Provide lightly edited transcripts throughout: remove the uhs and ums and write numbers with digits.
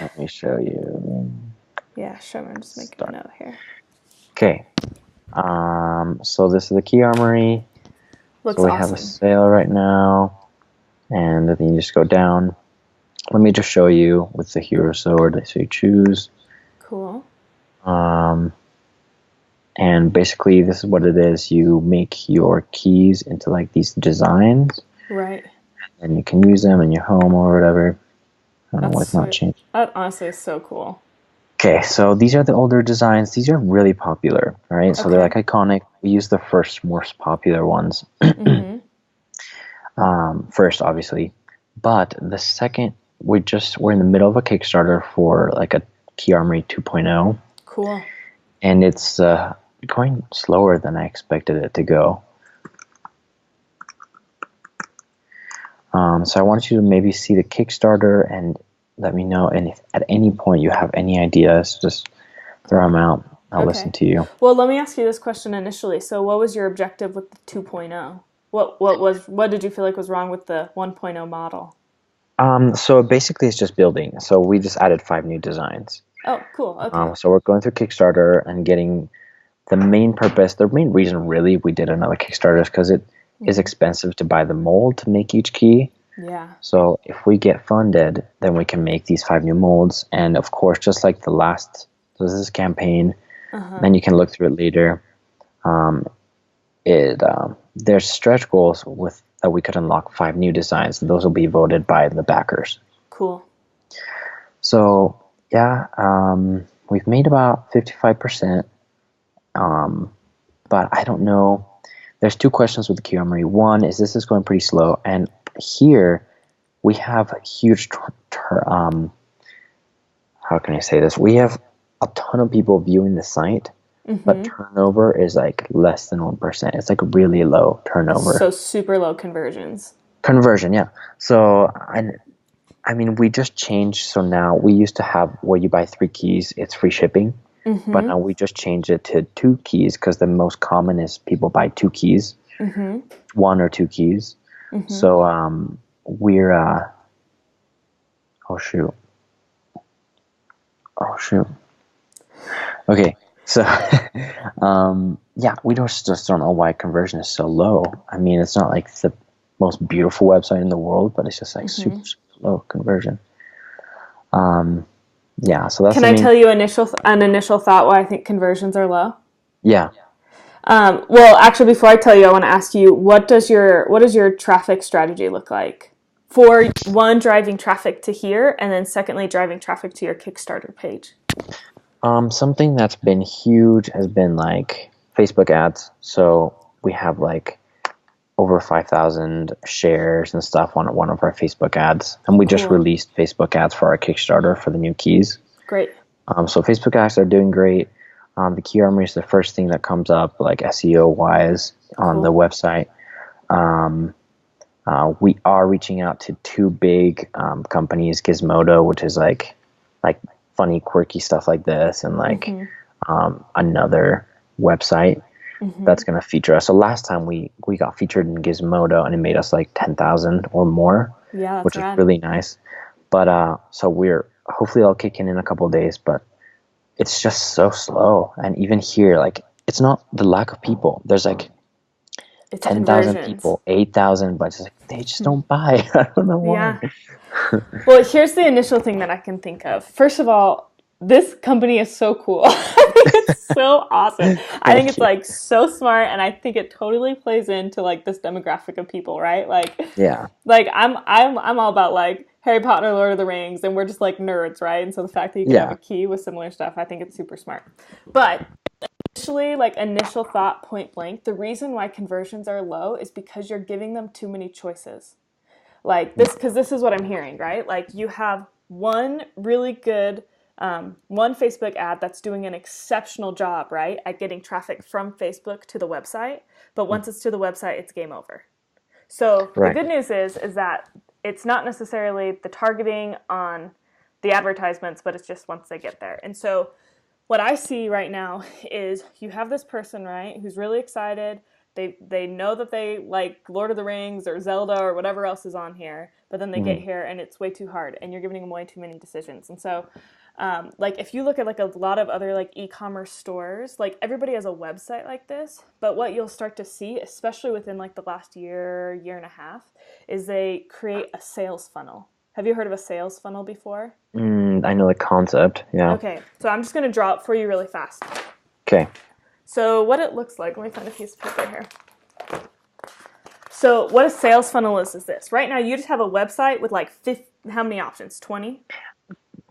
Let me show you. Yeah, sure. I'm just making a Start. note here. Okay. So this is the key armory. So Looks we have a awesome. sale right now, and then you just go down. Let me just show you with the hero sword. So you choose, Cool. um, and basically this is what it is. You make your keys into like these designs, Right. and you can use them in your home or whatever. I don't know why That's it's not so, changed. that honestly is so cool. Okay, so these are the older designs. These are really popular, all right? So they're like Okay. iconic. We use the first, most popular ones Mm-hmm. first, obviously. But the second, we're in the middle of a Kickstarter for like a Key Armory 2.0, Cool. and it's going slower than I expected it to go. So I want you to maybe see the Kickstarter and let me know. And if at any point you have any ideas, just throw them out. I'll listen Okay. to you. Well, let me ask you this question initially. So, what was your objective with the 2.0? What did you feel like was wrong with the 1.0 model? So basically, it's just building. So we just added 5 new designs. Oh, cool. Okay. So we're going through Kickstarter and getting the main purpose, the main reason really we did another Kickstarter is because it is Mm-hmm. expensive to buy the mold to make each key. Yeah. So if we get funded, then we can make these 5 new molds. And of course, just like the last, so this is campaign, Uh-huh. then you can look through it later. There's stretch goals with that we could unlock 5 new designs, and those will be voted by the backers. Cool. So yeah, we've made about 55%. But I don't know. There's 2 questions with the Key Armory. One is this is going pretty slow, and here we have a huge. How can I say this? We have a ton of people viewing the site, but Mm-hmm. turnover is like less than 1%. It's like really low turnover. So super low conversions. Conversion, yeah. So I mean, we just changed. So now we used to have where you buy 3 keys, it's free shipping. But Mm-hmm. now we just changed it to 2 keys because the most common is people buy 2 keys, Mm-hmm. 1 or 2 keys. Mm-hmm. So we're oh shoot, oh shoot. Okay, so yeah, we just don't know why conversion is so low. I mean, it's not like the most beautiful website in the world, but it's just like Mm-hmm. super, super low conversion. Yeah, so that's Can the I main. tell you an initial thought why I think conversions are low? Yeah. Well, actually, before I tell you, I want to ask you what does your traffic strategy look like for one driving traffic to here, and then secondly driving traffic to your Kickstarter page. Something that's been huge has been like Facebook ads. So we have like over 5,000 shares and stuff on one of our Facebook ads. And we just Cool, released Facebook ads for our Kickstarter for the new keys. great, So Facebook ads are doing great. The Key Armory is the first thing that comes up, like SEO wise, on the cool. website. We are reaching out to 2 big companies, Gizmodo, which is like funny, quirky stuff like this, and like Mm-hmm. another website Mm-hmm. that's going to feature us. So last time we got featured in Gizmodo, and it made us like 10,000 or more, Yeah, that's which is rad. really nice. But so we're hopefully I'll kick in a couple of days, but it's just so slow. And even here, like it's not the lack of people. There's like It's 10,000 conversions. people, 8,000, but it's like they just don't buy. I don't know why. Yeah. Well, here's the initial thing that I can think of. First of all, this company is so cool. I think it's so awesome. I think Thank it's you. like so smart, and I think it totally plays into like this demographic of people, right? Yeah, Like I'm all about like Harry Potter, Lord of the Rings, and we're just like nerds, right? And so the fact that you can have a yeah, key with similar stuff, I think it's super smart. But initially, like initial thought, point blank, the reason why conversions are low is because you're giving them too many choices. Like this, because this is what I'm hearing, right? Like you have one really good one Facebook ad that's doing an exceptional job, right, at getting traffic from Facebook to the website. But once it's to the website, it's game over. So the right. good news is that it's not necessarily the targeting on the advertisements, but it's just once they get there. And so what I see right now is you have this person, right, who's really excited. They know that they like Lord of the Rings or Zelda or whatever else is on here, but then they get Mm. here and it's way too hard, and you're giving them way too many decisions. And so, like if you look at like a lot of other like e-commerce stores, like everybody has a website like this, but what you'll start to see, especially within like the last year and a half, is they create a sales funnel. Have you heard of a sales funnel before? I know the concept. Yeah. Okay, so I'm just going to draw it for you really fast. Okay. So what it looks like, let me find a piece of paper here. So what a sales funnel is this. Right now you just have a website with like how many options? 20?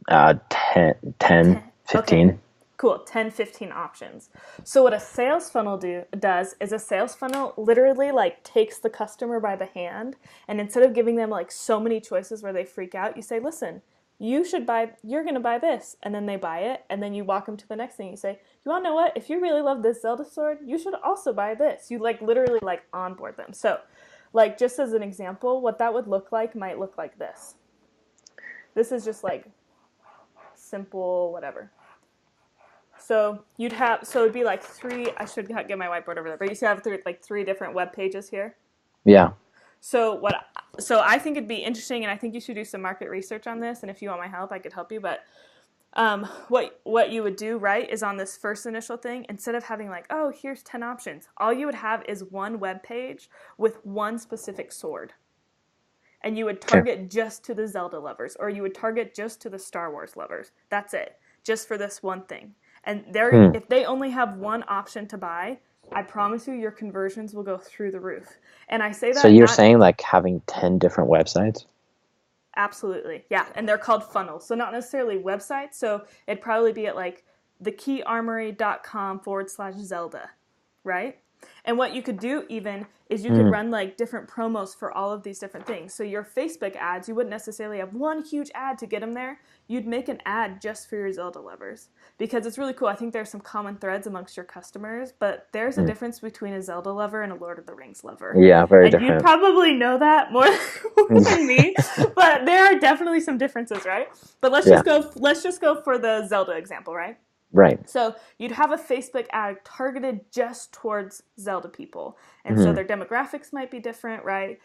10, 15. Okay, cool. 10, 15 options. So what a sales funnel does is a sales funnel literally like takes the customer by the hand, and instead of giving them like so many choices where they freak out, you say, listen, you're going to buy this. And then they buy it. And then you walk them to the next thing. You say, you want to know what? If you really love this Zelda sword, you should also buy this. You like literally like onboard them. So like just as an example, what that would look like might look like this. This is just like simple, whatever. So it'd be like I should get my whiteboard over there, but you see I have three different web pages here. Yeah. So I think it'd be interesting, and I think you should do some market research on this. And if you want my help, I could help you. But what you would do, right, is on this first initial thing, instead of having like, oh, here's 10 options, all you would have is one web page with one specific sword, and you would target just to the Zelda lovers, or you would target just to the Star Wars lovers. That's it, just for this one thing. And if they only have one option to buy, I promise you your conversions will go through the roof. And I say that So you're saying like having 10 different websites? Absolutely, yeah. And they're called funnels. So not necessarily websites. So it'd probably be at like thekeyarmory.com/Zelda, right? And what you could do even is you could run like different promos for all of these different things. So your Facebook ads, you wouldn't necessarily have one huge ad to get them there. You'd make an ad just for your Zelda lovers, because it's really cool. I think there's some common threads amongst your customers, but there's a difference between a Zelda lover and a Lord of the Rings lover. Yeah, very and different. You'd probably know that more than me, but there are definitely some differences, right? But let's just go for the Zelda example, right? Right. So you'd have a Facebook ad targeted just towards Zelda people. And so their demographics might be different, right?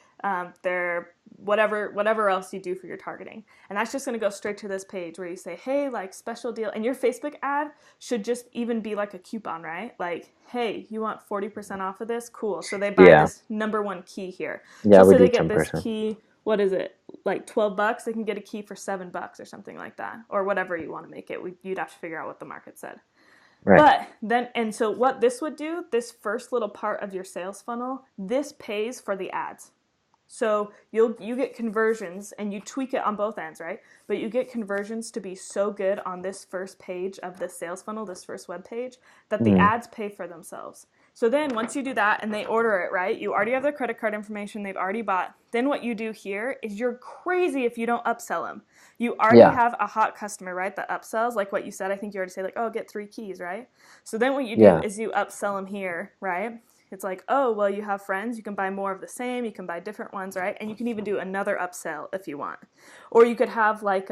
Their whatever else you do for your targeting. And that's just going to go straight to this page where you say, hey, like special deal. And your Facebook ad should just even be like a coupon, right? Like, hey, you want 40% off of this? Cool. So they buy this number one key here. Yeah, so we do they get 10%. this key. What is it? Like $12, they can get a key for $7 or something like that, or whatever you want to make it. You'd have to figure out what the market said. Right. But then, and so what this would do, this first little part of your sales funnel, this pays for the ads. So you get conversions, and you tweak it on both ends, right? But you get conversions to be so good on this first page of the sales funnel, this first web page, that the ads pay for themselves. So then once you do that and they order it, right, you already have their credit card information, they've already bought. Then what you do here is you're crazy if you don't upsell them. You already have a hot customer, right, that upsells, like what you said. I think you already say like, oh, get 3 keys, right? So then what you do is you upsell them here, right? It's like, oh, well, you have friends. You can buy more of the same. You can buy different ones, right? And you can even do another upsell if you want. Or you could have like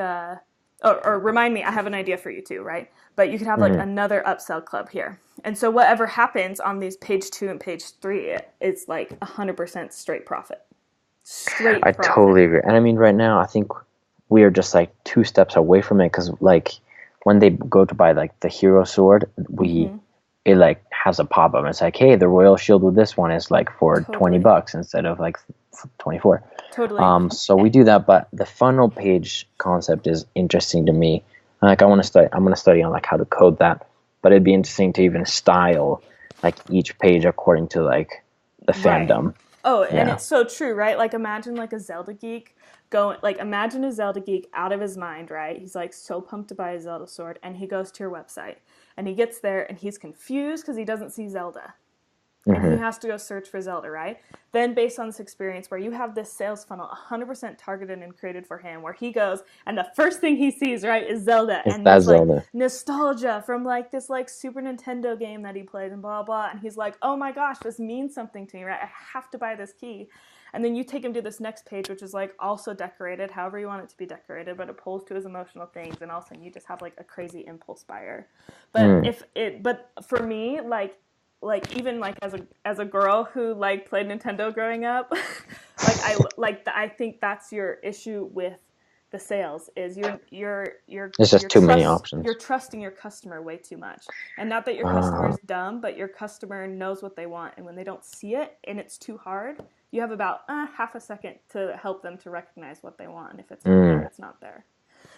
or remind me, I have an idea for you too, right? But you could have like another upsell club here. And so whatever happens on these page 2 and page 3, it's like 100% straight profit. I totally agree. And I mean, right now, I think we are just like 2 steps away from it, because like when they go to buy like the hero sword, it like has a pop-up. It's like, hey, the royal shield with this one is like for $20 instead of like 24. Totally. So we do that, but the funnel page concept is interesting to me. Like I'm gonna study on like how to code that, but it'd be interesting to even style like each page according to like the fandom. Oh, and it's so true, right? Like imagine like a Zelda geek imagine a Zelda geek out of his mind, right? He's like so pumped to buy a Zelda sword, and he goes to your website, and he gets there and he's confused because he doesn't see Zelda. And he has to go search for Zelda, right? Then based on this experience where you have this sales funnel 100% targeted and created for him, where he goes and the first thing he sees, right, is Zelda. It's and that this Zelda. like nostalgia from like this like Super Nintendo game that he played and blah, blah. And he's like, oh my gosh, this means something to me, right? I have to buy this key. And then you take him to this next page, which is like also decorated, however you want it to be decorated, but it pulls to his emotional things. And all of a sudden you just have like a crazy impulse buyer. But but for me, like, like even like as a girl who like played Nintendo growing up, I think that's your issue with the sales is It's just too many options. you're trusting your customer way too much. And not that your customer Uh, is dumb, but your customer knows what they want, and when they don't see it and it's too hard, you have about half a second to help them to recognize what they want. And if it's not there, it's not there.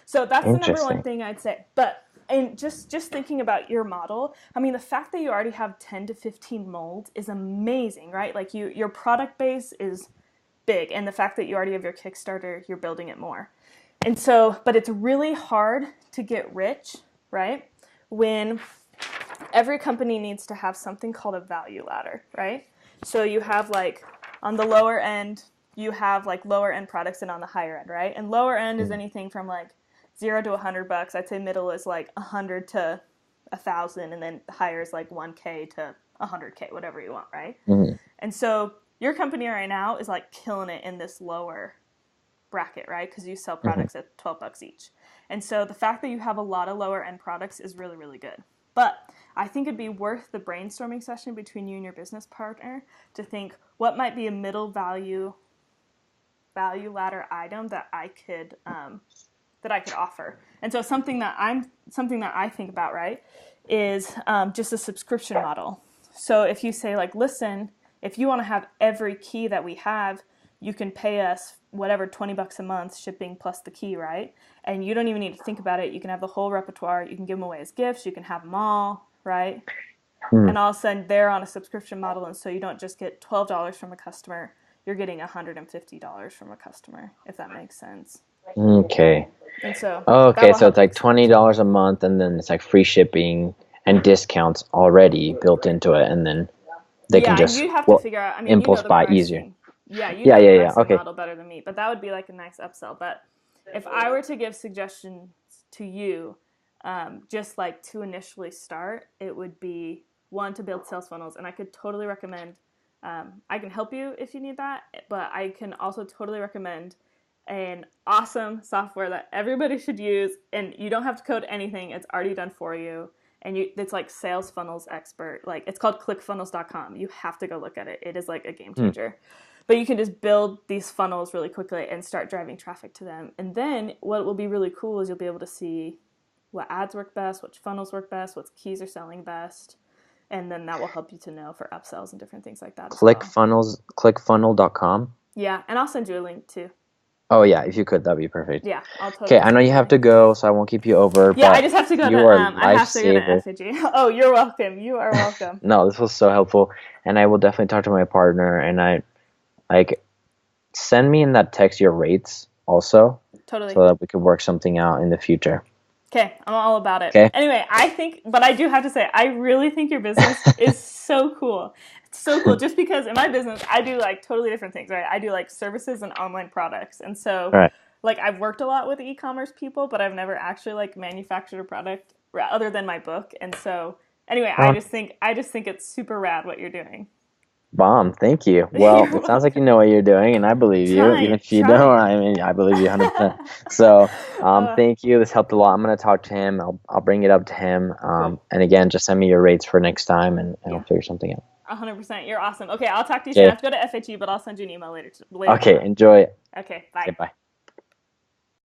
So that's the number one Interesting. thing I'd say. But and just thinking about your model, I mean, the fact that you already have 10 to 15 molds is amazing, right? Like your product base is big, and the fact that you already have your Kickstarter, you're building it more. And so, but it's really hard to get rich, right? When every company needs to have something called a value ladder, right? So you have like on the lower end, you have like lower end products, and on the higher end, right? And lower end is anything from like $0 to $100. I'd say middle is like 100 to 1,000, and then higher is like 1K to 100K, whatever you want, right? Mm-hmm. And so your company right now is like killing it in this lower bracket, right? Because you sell products at $12 each. And so the fact that you have a lot of lower end products is really, really good. But I think it'd be worth the brainstorming session between you and your business partner to think what might be a middle value ladder item that I could offer. And so something that I think about, right, is just a subscription model. So if you say like, listen, if you want to have every key that we have, you can pay us whatever, $20 a month, shipping plus the key, right? And you don't even need to think about it. You can have the whole repertoire. You can give them away as gifts. You can have them all, right? And all of a sudden they're on a subscription model, and so you don't just get $12 from a customer. You're getting $150 from a customer, if that makes sense. Okay. And so Okay, so it's like $20 a month, and then it's like free shipping and discounts already built into it, and then they can just you have to figure out. I mean, impulse the buy pricing. easier. Yeah, you Yeah, know the yeah, yeah. pricing Okay. model better than me, but that would be like a nice upsell. But if I were to give suggestions to you, just like to initially start, it would be one, to build sales funnels, and I could totally recommend. I can help you if you need that, but I can also totally recommend an awesome software that everybody should use, and you don't have to code anything. It's already done for you. And it's like Sales Funnels Expert. Like, it's called clickfunnels.com. You have to go look at it. It is like a game changer. But you can just build these funnels really quickly and start driving traffic to them. And then what will be really cool is you'll be able to see what ads work best, which funnels work best, what keys are selling best. And then that will help you to know for upsells and different things like that as well. Clickfunnel.com. Yeah, and I'll send you a link too. Oh yeah, if you could, that'd be perfect. Yeah, I'll totally. Okay, I know you have to go, so I won't keep you over. Yeah, but I just have to go you to. are I have to go to lifesaver. Effigy. Oh, you're welcome. You are welcome. No, this was so helpful, and I will definitely talk to my partner. And I like send me in that text your rates also, Totally. so that we could work something out in the future. Okay, I'm all about it. Okay. Anyway, but I do have to say, I really think your business is so cool. It's so cool just because in my business, I do like totally different things, right? I do like services and online products. And so Right. like I've worked a lot with e-commerce people, but I've never actually like manufactured a product other than my book. And so anyway, I just think it's super rad what you're doing. Bomb. Thank you. Well, You're it sounds like you know what you're doing, and I believe you. Even if you don't, I mean, I believe you 100%. So, thank you. This helped a lot. I'm going to talk to him. I'll bring it up to him. Cool. And again, just send me your rates for next time, and we'll figure something out. 100%. You're awesome. Okay, I'll talk to you soon. I have to go to FHE, but I'll send you an email later. Okay, enjoy it. Okay, bye. Okay, bye.